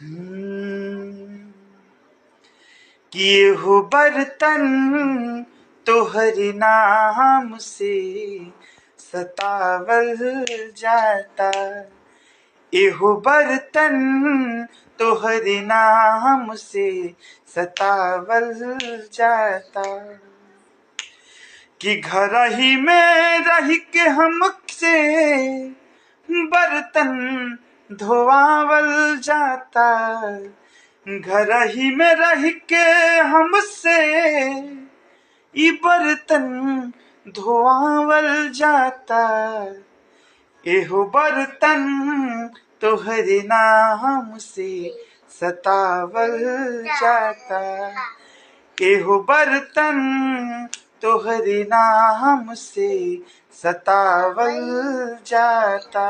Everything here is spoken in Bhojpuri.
हम्म, किए हो बर्तन तोहरे नाम से सतावल जाता। एहो बर्तन तोहरे नाम से सतावल जाता। कि घर ही में रह के हमसे बर्तन धोआवल जाता। घर ही में रह के हमसे ई बर्तन धोआवल जाता। एहो बर्तन तोहरे नाम से सतावल जाता। एहो बर्तन तोहरे नाम से सतावल जाता।